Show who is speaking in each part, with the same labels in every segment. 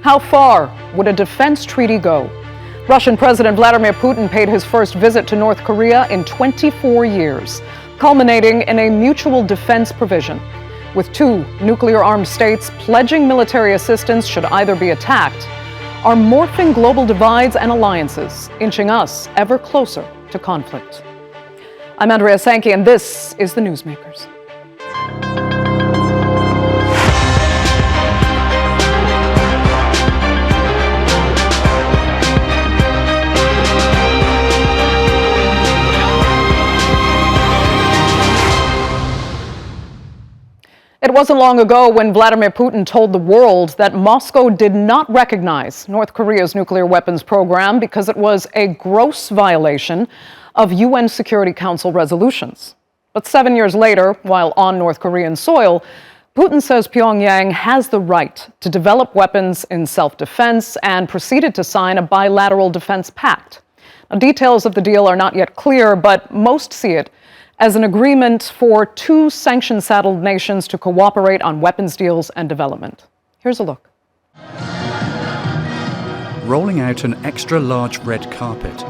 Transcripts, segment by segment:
Speaker 1: How far would a defense treaty go? Russian President Vladimir Putin paid his first visit to North Korea in 24 years, culminating in a mutual defense provision, with two nuclear-armed states pledging military assistance should either be attacked. Are morphing global divides and alliances inching us ever closer to conflict? I'm Andrea Sankey, and this is The Newsmakers. It wasn't long ago when Vladimir Putin told the world that Moscow did not recognize North Korea's nuclear weapons program because it was a gross violation of UN Security Council resolutions. But 7 years later, while on North Korean soil, Putin says Pyongyang has the right to develop weapons in self-defense and proceeded to sign a bilateral defense pact. Now, details of the deal are not yet clear, but most see it as an agreement for two sanction-saddled nations to cooperate on weapons deals and development. Here's a look.
Speaker 2: Rolling out an extra-large red carpet.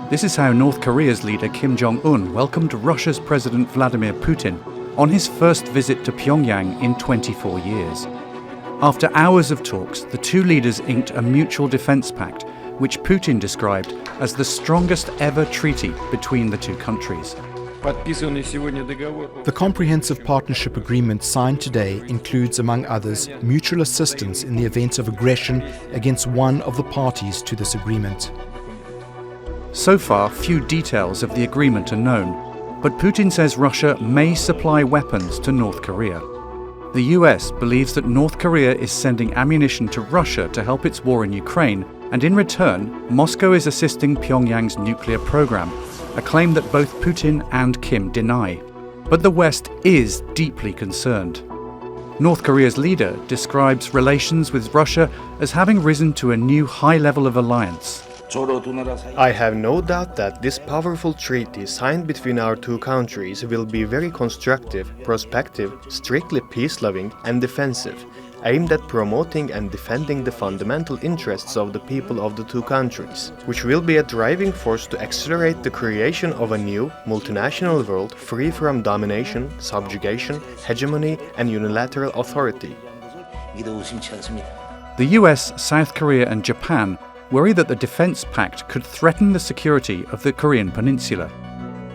Speaker 2: This is how North Korea's leader Kim Jong-un welcomed Russia's President Vladimir Putin on his first visit to Pyongyang in 24 years. After hours of talks, the two leaders inked a mutual defense pact, which Putin described as the strongest ever treaty between the two countries.
Speaker 3: The Comprehensive Partnership Agreement signed today includes, among others, mutual assistance in the event of aggression against one of the parties to this agreement.
Speaker 2: So far, few details of the agreement are known, but Putin says Russia may supply weapons to North Korea. The US believes that North Korea is sending ammunition to Russia to help its war in Ukraine, and in return, Moscow is assisting Pyongyang's nuclear program, a claim that both Putin and Kim deny. But the West is deeply concerned. North Korea's leader describes relations with Russia as having risen to a new high level of alliance.
Speaker 4: I have no doubt that this powerful treaty signed between our two countries will be very constructive, prospective, strictly peace-loving and defensive, aimed at promoting and defending the fundamental interests of the people of the two countries, which will be a driving force to accelerate the creation of a new, multinational world free from domination, subjugation, hegemony and unilateral authority.
Speaker 2: The US, South Korea and Japan worry that the defense pact could threaten the security of the Korean peninsula.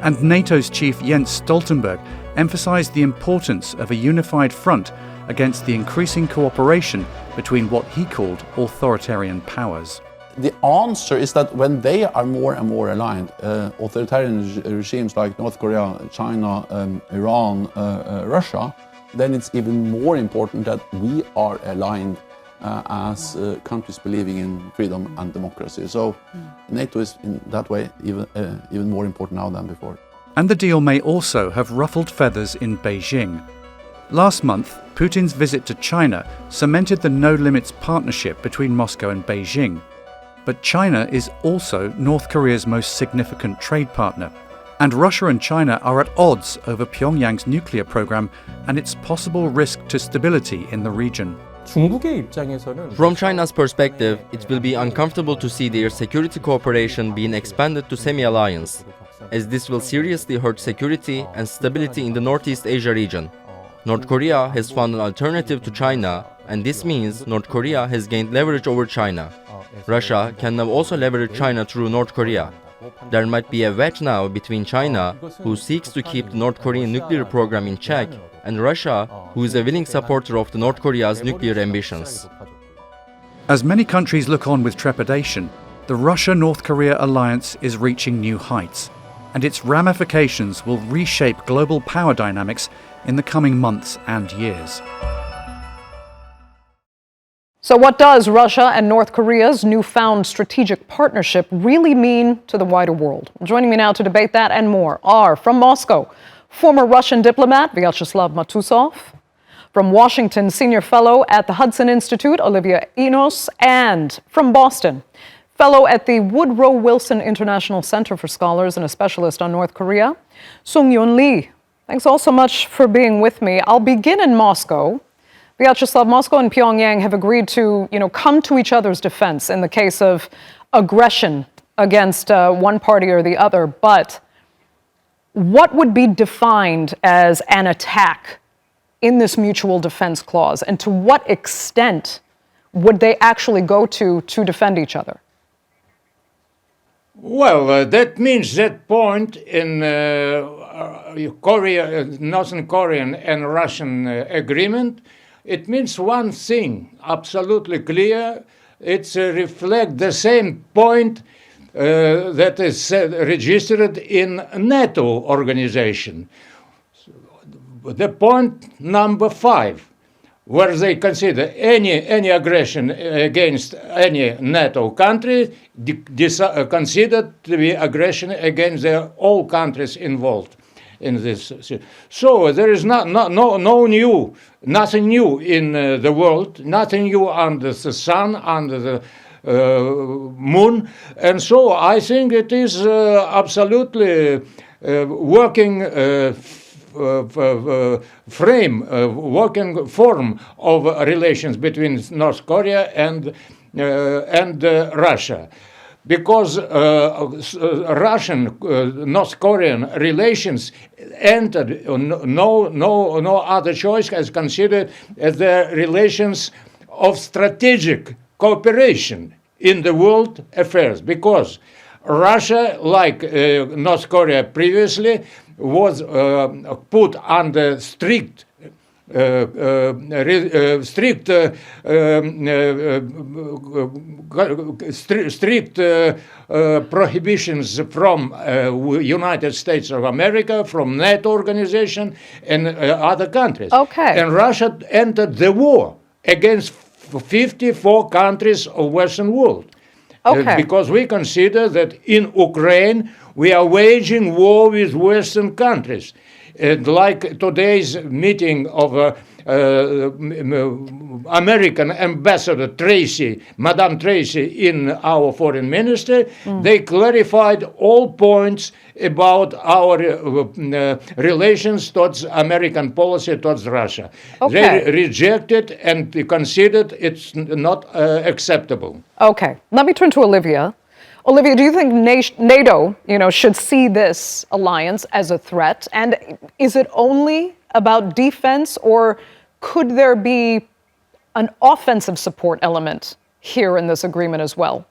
Speaker 2: And NATO's chief Jens Stoltenberg emphasized the importance of a unified front against the increasing cooperation between what he called authoritarian powers.
Speaker 5: The answer is that when they are more and more aligned, authoritarian regimes like North Korea, China, Iran, Russia, then it's even more important that we are aligned as countries believing in freedom and democracy. So NATO is in that way even more important now than before.
Speaker 2: And the deal may also have ruffled feathers in Beijing. Last month, Putin's visit to China cemented the no-limits partnership between Moscow and Beijing. But China is also North Korea's most significant trade partner. And Russia and China are at odds over Pyongyang's nuclear program and its possible risk to stability in the region.
Speaker 6: From China's perspective, it will be uncomfortable to see their security cooperation being expanded to semi-alliance, as this will seriously hurt security and stability in the Northeast Asia region. North Korea has found an alternative to China, and this means North Korea has gained leverage over China. Russia can now also leverage China through North Korea. There might be a wedge now between China, who seeks to keep the North Korean nuclear program in check, and Russia, who is a willing supporter of the North Korea's nuclear ambitions.
Speaker 2: As many countries look on with trepidation, the Russia-North Korea alliance is reaching new heights, and its ramifications will reshape global power dynamics in the coming months and years.
Speaker 1: So what does Russia and North Korea's newfound strategic partnership really mean to the wider world? Joining me now to debate that and more are, from Moscow, former Russian diplomat Viacheslav Matuzov, from Washington, senior fellow at the Hudson Institute, Olivia Enos, and from Boston, fellow at the Woodrow Wilson International Center for Scholars and a specialist on North Korea, Sung-Yoon Lee. Thanks all so much for being with me. I'll begin in Moscow. Vyacheslav, Moscow and Pyongyang have agreed to, come to each other's defense in the case of aggression against one party or the other. But what would be defined as an attack in this mutual defense clause, and to what extent would they actually go to defend each other?
Speaker 7: Well, that means that point in Northern Korean and Russian agreement, it means one thing, absolutely clear. It reflects the same point that is registered in NATO organization. The point number 5, where they consider any aggression against any NATO country considered to be aggression against all countries involved in this. So there is nothing new in the world, nothing new under the sun, under the moon, and so I think it is absolutely working working form of relations between North Korea and Russia, because Russian North Korean relations entered no other choice as considered as the relations of strategic cooperation in the world affairs, because Russia, like North Korea previously, was put under strict prohibitions from United States of America, from NATO organization, and other countries.
Speaker 1: Okay.
Speaker 7: And Russia entered the war against 54 countries of Western world.
Speaker 1: Okay.
Speaker 7: Because we consider that in Ukraine we are waging war with Western countries. Like today's meeting of American Ambassador Madame Tracy in our foreign ministry, they clarified all points about our relations towards American policy towards Russia.
Speaker 1: Okay.
Speaker 7: They rejected and considered it's not acceptable.
Speaker 1: Okay, let me turn to Olivia. Olivia, do you think NATO, should see this alliance as a threat? And is it only about defense, or could there be an offensive support element here in this agreement as well?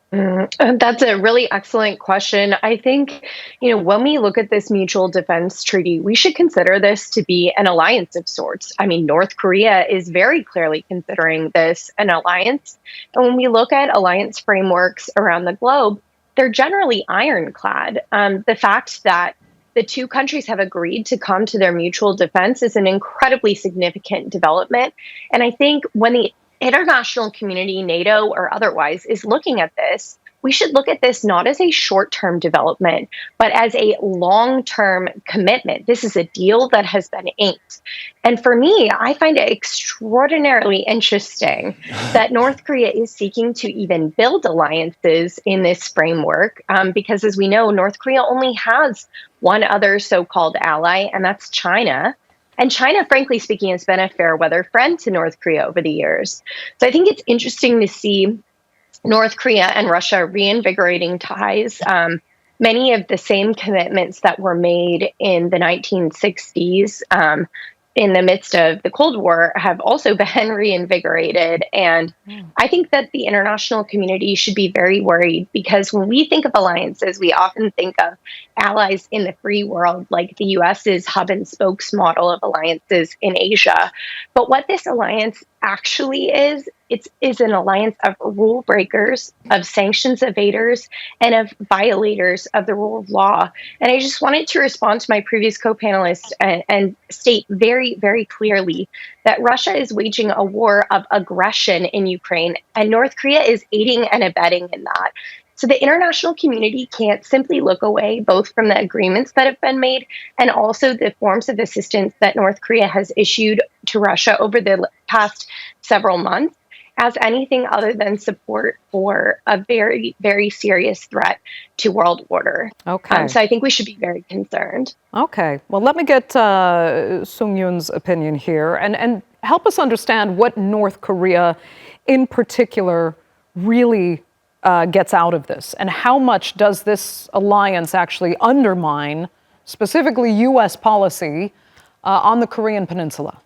Speaker 8: That's a really excellent question. I think, when we look at this mutual defense treaty, we should consider this to be an alliance of sorts. I mean, North Korea is very clearly considering this an alliance. And when we look at alliance frameworks around the globe, they're generally ironclad. The fact that the two countries have agreed to come to their mutual defense is an incredibly significant development. And I think when the international community, NATO or otherwise, is looking at this, we should look at this not as a short-term development, but as a long-term commitment. This is a deal that has been inked. And for me, I find it extraordinarily interesting that North Korea is seeking to even build alliances in this framework, because as we know, North Korea only has one other so-called ally, and that's China. And China, frankly speaking, has been a fair weather friend to North Korea over the years. So I think it's interesting to see North Korea and Russia reinvigorating ties. Many of the same commitments that were made in the 1960s in the midst of the Cold War have also been reinvigorated. And I think that the international community should be very worried, because when we think of alliances, we often think of allies in the free world, like the US's hub and spokes model of alliances in Asia. But what this alliance actually is an alliance of rule breakers, of sanctions evaders, and of violators of the rule of law. And I just wanted to respond to my previous co-panelist and state very, very clearly that Russia is waging a war of aggression in Ukraine, and North Korea is aiding and abetting in that. So the international community can't simply look away, both from the agreements that have been made and also the forms of assistance that North Korea has issued to Russia over the past several months, as anything other than support for a very, very serious threat to world order.
Speaker 1: Okay.
Speaker 8: So I think we should be very concerned.
Speaker 1: Okay. Well, let me get Sung-Yoon's opinion here. And help us understand what North Korea in particular really gets out of this, and how much does this alliance actually undermine specifically U.S. policy on the Korean Peninsula?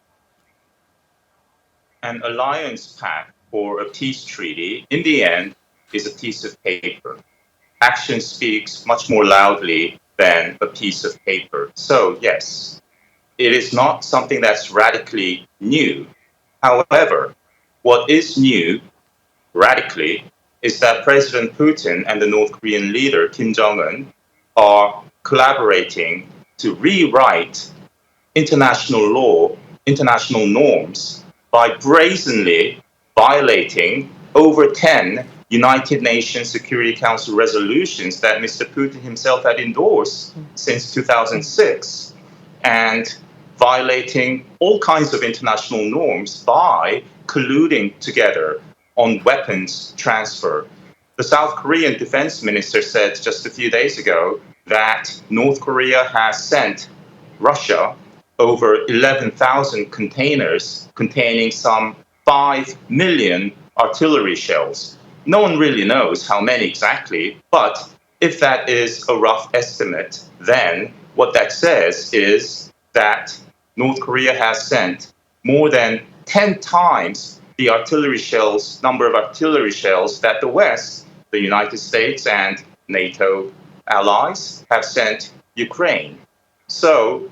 Speaker 9: An alliance pact or a peace treaty, in the end, is a piece of paper. Action speaks much more loudly than a piece of paper. So, yes, it is not something that's radically new. However, what is new, radically, is that President Putin and the North Korean leader, Kim Jong-un, are collaborating to rewrite international law, international norms, by brazenly violating over 10 United Nations Security Council resolutions that Mr. Putin himself had endorsed since 2006, and violating all kinds of international norms by colluding together on weapons transfer. The South Korean defense minister said just a few days ago that North Korea has sent Russia over 11,000 containers containing some 5 million artillery shells. No one really knows how many exactly, but if that is a rough estimate, then what that says is that North Korea has sent more than 10 times the number of artillery shells that the West, the United States and NATO allies have sent Ukraine. So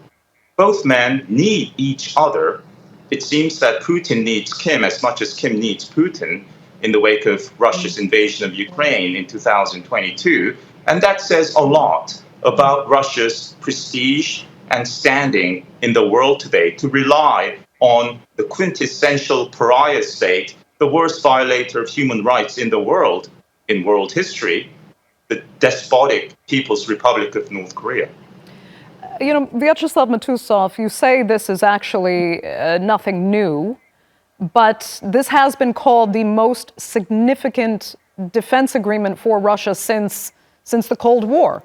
Speaker 9: both men need each other. It seems that Putin needs Kim as much as Kim needs Putin in the wake of Russia's invasion of Ukraine in 2022. And that says a lot about Russia's prestige and standing in the world today, to rely on the quintessential pariah state, the worst violator of human rights in the world, in world history, the despotic People's Republic of North Korea.
Speaker 1: You know, Viacheslav Matuzov, you say this is actually nothing new, but this has been called the most significant defense agreement for Russia since the Cold War.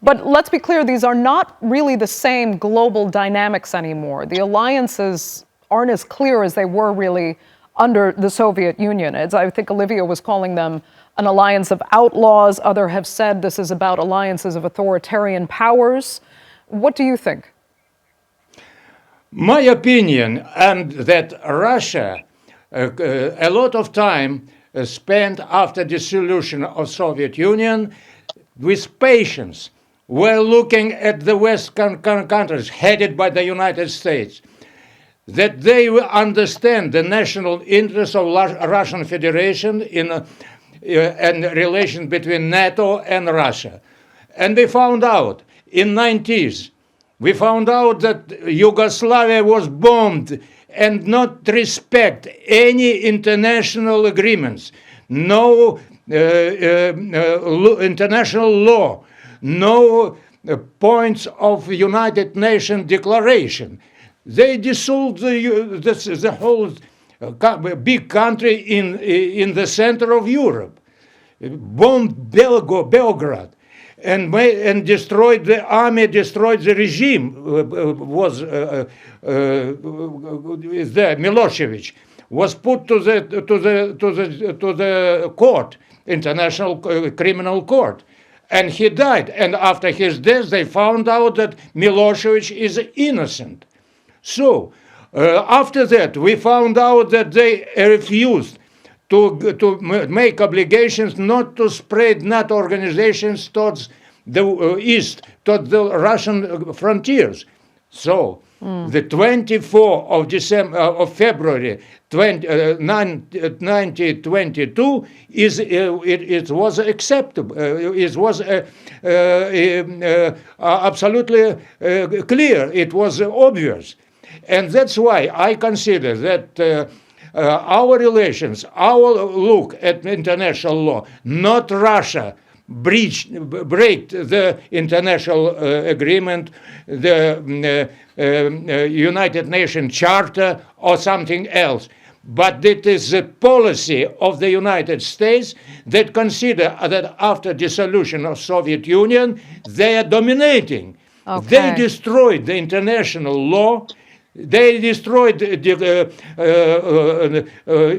Speaker 1: But let's be clear, these are not really the same global dynamics anymore. The alliances aren't as clear as they were really under the Soviet Union. As I think Olivia was calling them an alliance of outlaws. Others have said this is about alliances of authoritarian powers. What do you think?
Speaker 7: My opinion, and that Russia, a lot of time spent after dissolution of Soviet Union with patience, were looking at the Western countries headed by the United States, that they will understand the national interest of Russian Federation and relation between NATO and Russia. And we found out in 90s, we found out that Yugoslavia was bombed and not respect any international agreements, no international law, no points of United Nations declaration. They dissolved the whole big country in the center of Europe, bombed Belgrade, and destroyed the army, destroyed the regime. Milosevic was put to the court, International Criminal Court, and he died. And after his death, they found out that Milosevic is innocent. So after that, we found out that they refused to make obligations not to spread NATO organizations towards the east, towards the Russian frontiers. So the 24th of February 1922 it was acceptable. It was absolutely clear. It was obvious. And that's why I consider that our relations, our look at international law, not Russia, break the international agreement, the United Nations Charter or something else. But it is the policy of the United States that consider that after dissolution of Soviet Union, they are dominating. Okay. They destroyed the international law. They destroyed the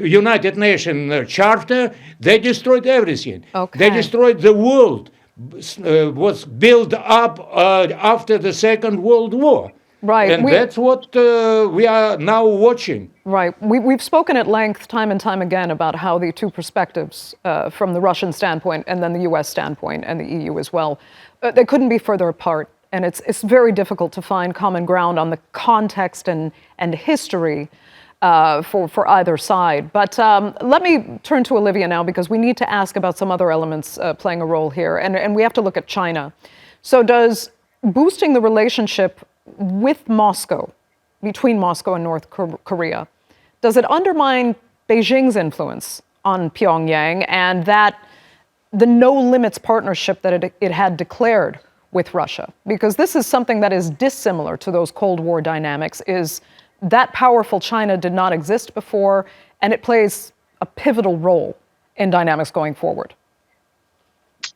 Speaker 7: United Nations Charter. They destroyed everything.
Speaker 1: Okay.
Speaker 7: They destroyed the world. Was built up after the Second World War.
Speaker 1: Right.
Speaker 7: And that's what we are now watching.
Speaker 1: Right. We've spoken at length time and time again about how the two perspectives from the Russian standpoint and then the U.S. standpoint and the EU as well, they couldn't be further apart. And it's very difficult to find common ground on the context and history for either side. But let me turn to Olivia now, because we need to ask about some other elements playing a role here. And we have to look at China. So does boosting the relationship with Moscow, between Moscow and North Korea, does it undermine Beijing's influence on Pyongyang and that the no-limits partnership that it had declared with Russia? Because this is something that is dissimilar to those Cold War dynamics, is that powerful China did not exist before, and it plays a pivotal role in dynamics going forward.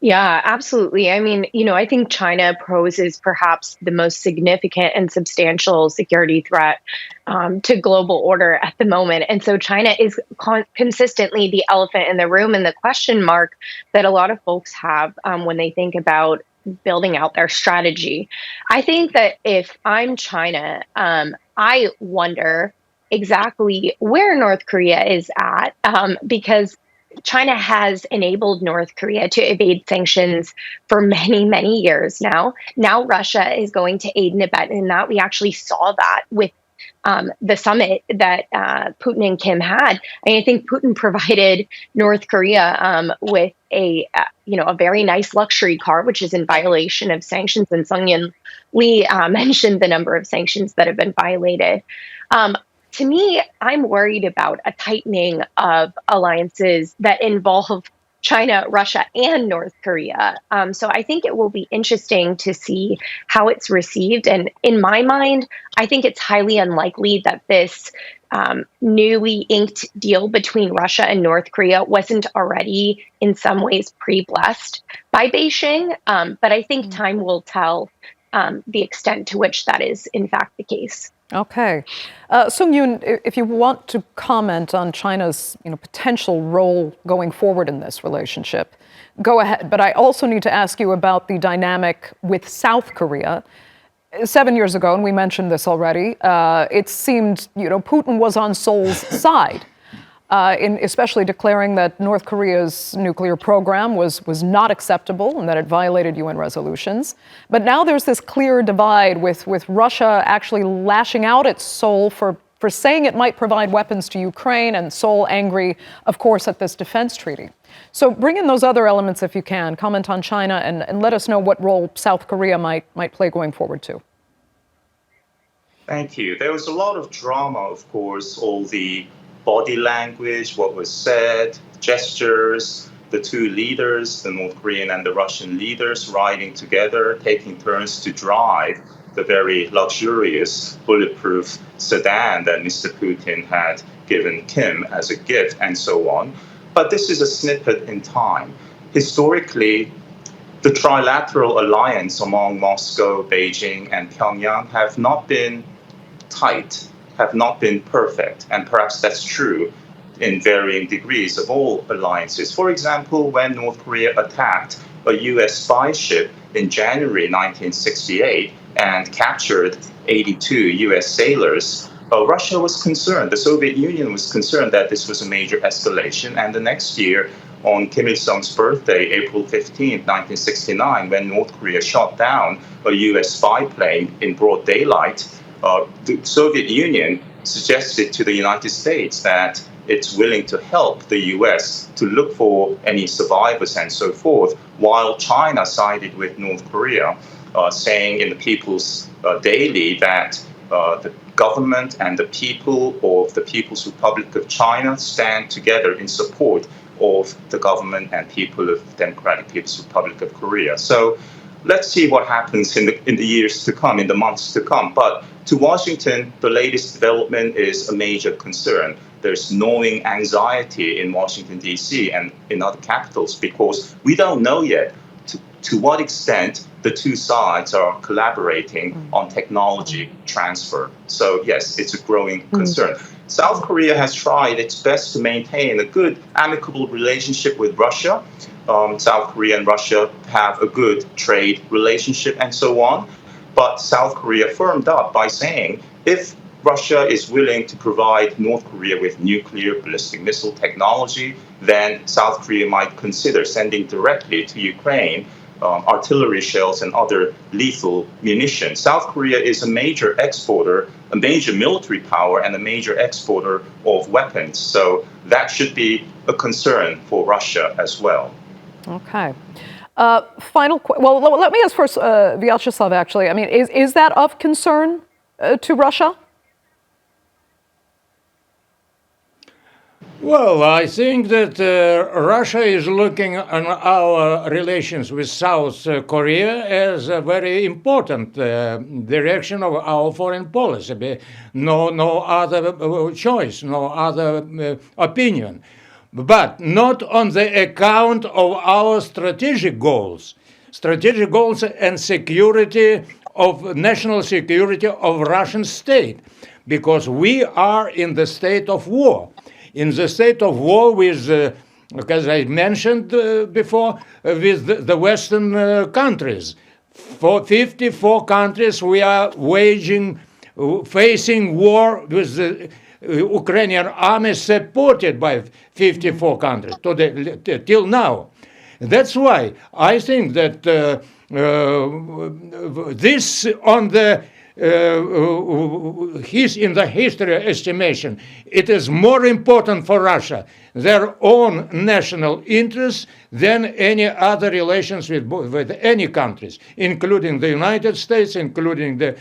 Speaker 8: Yeah, absolutely. I mean, I think China poses perhaps the most significant and substantial security threat to global order at the moment. And so China is consistently the elephant in the room and the question mark that a lot of folks have when they think about building out their strategy. I think that if I'm China, I wonder exactly where North Korea is at, because China has enabled North Korea to evade sanctions for many, many years now. Now Russia is going to aid and abet in that. We actually saw that with the summit that Putin and Kim had. I think Putin provided North Korea with a very nice luxury car, which is in violation of sanctions. And Sung-Yoon Lee mentioned the number of sanctions that have been violated. To me, I'm worried about a tightening of alliances that involve China, Russia, and North Korea. So I think it will be interesting to see how it's received. And in my mind, I think it's highly unlikely that this newly inked deal between Russia and North Korea wasn't already in some ways pre-blessed by Beijing. But I think time will tell the extent to which that is in fact the case.
Speaker 1: Okay. Sung-Yoon, if you want to comment on China's potential role going forward in this relationship, go ahead. But I also need to ask you about the dynamic with South Korea. 7 years ago, and we mentioned this already, it seemed Putin was on Seoul's side, in especially declaring that North Korea's nuclear program was not acceptable and that it violated UN resolutions. But now there's this clear divide with Russia actually lashing out at Seoul for saying it might provide weapons to Ukraine, and Seoul angry, of course, at this defense treaty. So bring in those other elements if you can. Comment on China and let us know what role South Korea might play going forward too.
Speaker 9: Thank you. There was a lot of drama, of course, all the body language, what was said, gestures, the two leaders, the North Korean and the Russian leaders, riding together, taking turns to drive the very luxurious bulletproof sedan that Mr. Putin had given Kim as a gift, and so on. But this is a snippet in time. Historically, the trilateral alliance among Moscow, Beijing, and Pyongyang have not been tight, have not been perfect, and perhaps that's true in varying degrees of all alliances. For example, when North Korea attacked a US spy ship in January 1968 and captured 82 US sailors, Russia was concerned, the Soviet Union was concerned that this was a major escalation, and the next year, on Kim Il-sung's birthday, April 15, 1969, when North Korea shot down a US spy plane in broad daylight, the Soviet Union suggested to the United States that it's willing to help the US to look for any survivors and so forth, while China sided with North Korea, saying in the People's Daily that the government and the people of the People's Republic of China stand together in support of the government and people of the Democratic People's Republic of Korea. So let's see what happens in the years to come, in the months to come. But to Washington, the latest development is a major concern. There's gnawing anxiety in Washington, D.C. and in other capitals because we don't know yet to what extent the two sides are collaborating on technology transfer. So yes, it's a growing concern. South Korea has tried its best to maintain a good, amicable relationship with Russia. South Korea and Russia have a good trade relationship and so on. But South Korea firmed up by saying if Russia is willing to provide North Korea with nuclear ballistic missile technology, then South Korea might consider sending directly to Ukraine artillery shells and other lethal munitions. South Korea is a major exporter, a major military power, and a major exporter of weapons. So that should be a concern for Russia as well.
Speaker 1: Okay. Well, let me ask first, Vyacheslav, actually. I mean, is that of concern to Russia?
Speaker 7: Well, I think that Russia is looking on our relations with South Korea as a very important direction of our foreign policy. No other choice, no other opinion. But not on the account of our strategic goals and security of national security of Russian state, because we are in the state of war. In the state of war with, as I mentioned before, with the Western countries. For 54 countries, we are facing war with the Ukrainian army supported by 54 countries till now. That's why I think that this on the in the history estimation, it is more important for Russia, their own national interests, than any other relations with any countries, including the United States, including the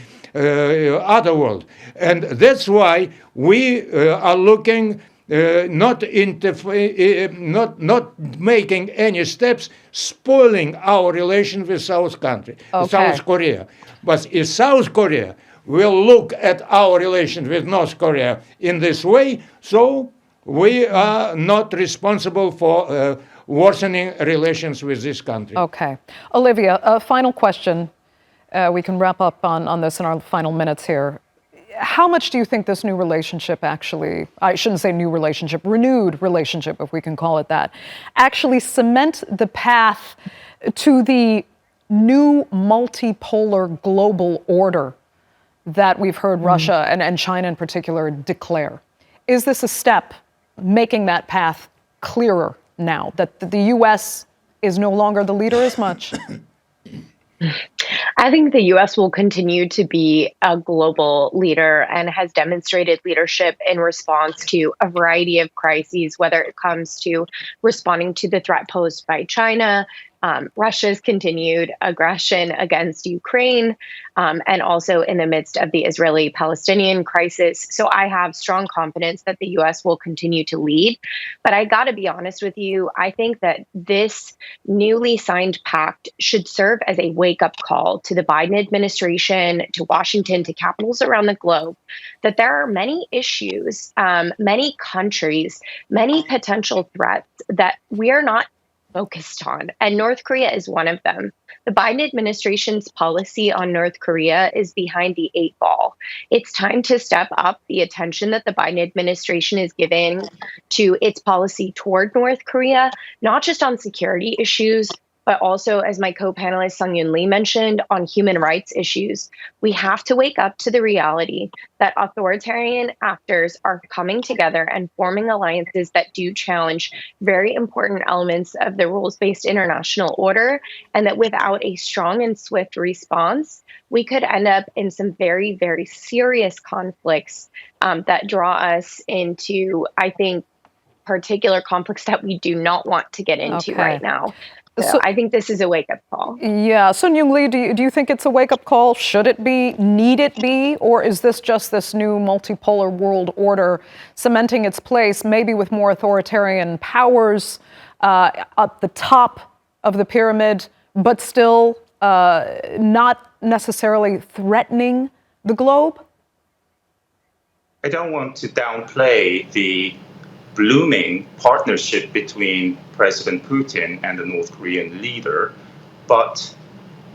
Speaker 7: other world. And that's why we are looking not making any steps spoiling our relation with South Korea. But if South Korea will look at our relation with North Korea in this way, so we are not responsible for worsening relations with this country.
Speaker 1: Okay. Olivia, a final question. We can wrap up on this in our final minutes here. How much do you think this new relationship actually, I shouldn't say new relationship, renewed relationship, if we can call it that, actually cement the path to the new multipolar global order that we've heard Russia and China in particular declare? Is this a step making that path clearer now, that the U.S. is no longer the leader as much?
Speaker 8: I think the U.S. will continue to be a global leader and has demonstrated leadership in response to a variety of crises, whether it comes to responding to the threat posed by China, Russia's continued aggression against Ukraine, and also in the midst of the Israeli-Palestinian crisis. So I have strong confidence that the U.S. will continue to lead. But I got to be honest with you, I think that this newly signed pact should serve as a wake-up call to the Biden administration, to Washington, to capitals around the globe, that there are many issues, many countries, many potential threats that we are not focused on, and North Korea is one of them. The Biden administration's policy on North Korea is behind the 8 ball. It's time to step up the attention that the Biden administration is giving to its policy toward North Korea, not just on security issues, but also, as my co-panelist Sung-Yoon Lee mentioned, on human rights issues. We have to wake up to the reality that authoritarian actors are coming together and forming alliances that do challenge very important elements of the rules-based international order, and that without a strong and swift response, we could end up in some very, very serious conflicts that draw us into, I think, particular conflicts that we do not want to get into right now. So I think this is a wake-up call.
Speaker 1: Yeah. Sung-Yoon Lee, do you think it's a wake-up call? Should it be? Need it be? Or is this just this new multipolar world order cementing its place, maybe with more authoritarian powers at the top of the pyramid, but still not necessarily threatening the globe?
Speaker 9: I don't want to downplay the blooming partnership between President Putin and the North Korean leader. But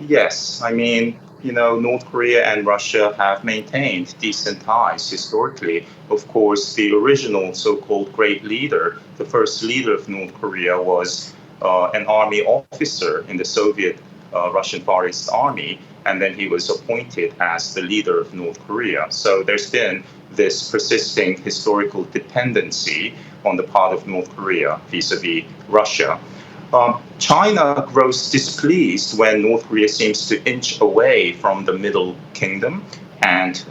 Speaker 9: yes, I mean, North Korea and Russia have maintained decent ties historically. Of course, the original so-called great leader, the first leader of North Korea, was an army officer in the Soviet Russian Far East Army, and then he was appointed as the leader of North Korea. So there's been this persisting historical dependency on the part of North Korea vis-a-vis Russia. China grows displeased when North Korea seems to inch away from the Middle Kingdom and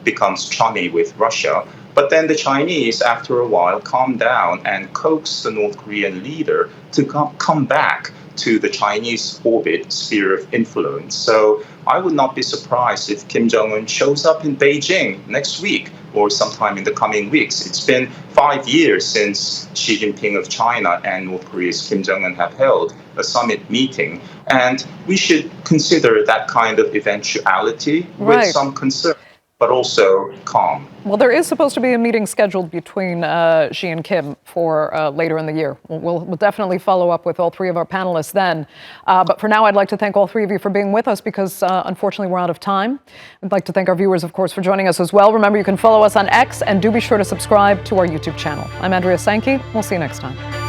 Speaker 9: becomes chummy with Russia. But then the Chinese, after a while, calm down and coax the North Korean leader to come back to the Chinese orbit sphere of influence. So I would not be surprised if Kim Jong-un shows up in Beijing next week or sometime in the coming weeks. It's been 5 years since Xi Jinping of China and North Korea's Kim Jong-un have held a summit meeting. And we should consider that kind of eventuality with some concern, but also calm.
Speaker 1: Well, there is supposed to be a meeting scheduled between Xi and Kim for later in the year. We'll definitely follow up with all three of our panelists then. But for now, I'd like to thank all three of you for being with us because unfortunately we're out of time. I'd like to thank our viewers, of course, for joining us as well. Remember, you can follow us on X and do be sure to subscribe to our YouTube channel. I'm Andrea Sankey. We'll see you next time.